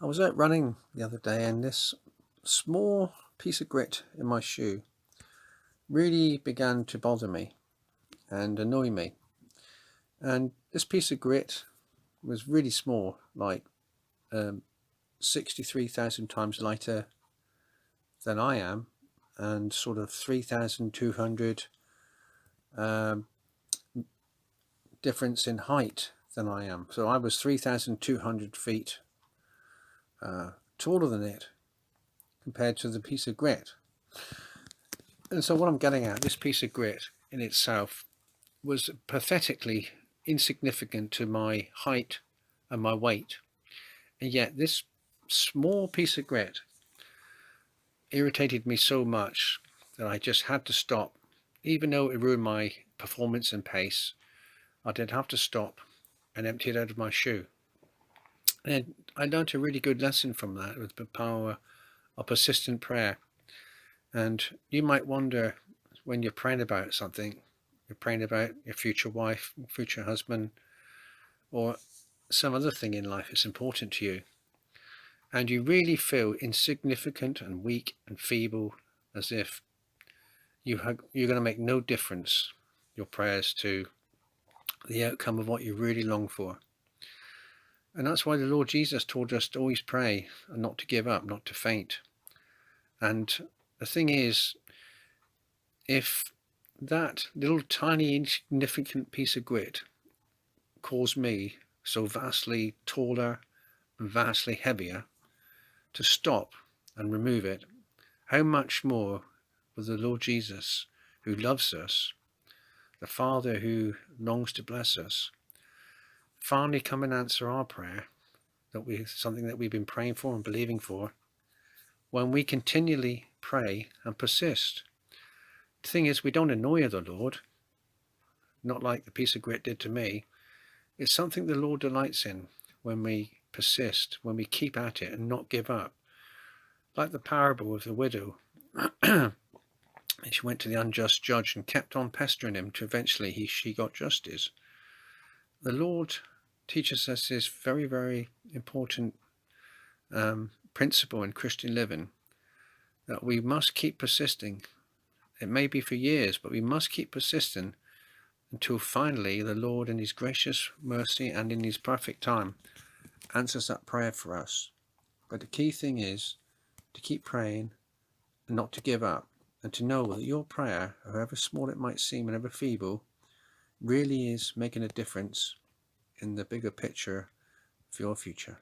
I was out running the other day and this small piece of grit in my shoe really began to bother me and annoy me. And this piece of grit was really small, like 63,000 times lighter than I am, and sort of 3,200 um, difference in height than I am. So I was 3,200 feet taller than it compared to the piece of grit. And so what I'm getting at, this piece of grit in itself was pathetically insignificant to my height and my weight. And yet this small piece of grit irritated me so much that I just had to stop. Even though it ruined my performance and pace, I did have to stop and empty it out of my shoe. And I learned a really good lesson from that with the power of persistent prayer. And you might wonder, when you're praying about something, you're praying about your future wife, future husband, or some other thing in life that's important to you, and you really feel insignificant and weak and feeble, as if you're going to make no difference, your prayers, to the outcome of what you really long for. And that's why the Lord Jesus told us to always pray and not to give up, not to faint. And the thing is, if that little tiny insignificant piece of grit caused me, so vastly taller and vastly heavier, to stop and remove it, how much more will the Lord Jesus, who loves us, the Father who longs to bless us, finally come and answer our prayer, something that we've been praying for and believing for, when we continually pray and persist. The thing is, we don't annoy the Lord, not like the piece of grit did to me. It's something the Lord delights in when we persist, when we keep at it and not give up. Like the parable of the widow. And she went to the unjust judge and kept on pestering him till eventually she got justice. The Lord teaches us this very, very important principle in Christian living, that we must keep persisting. It may be for years, but we must keep persisting until finally the Lord, in his gracious mercy and in his perfect time, answers that prayer for us. But the key thing is to keep praying and not to give up, and to know that your prayer, however small it might seem and however feeble, really is making a difference in the bigger picture for your future.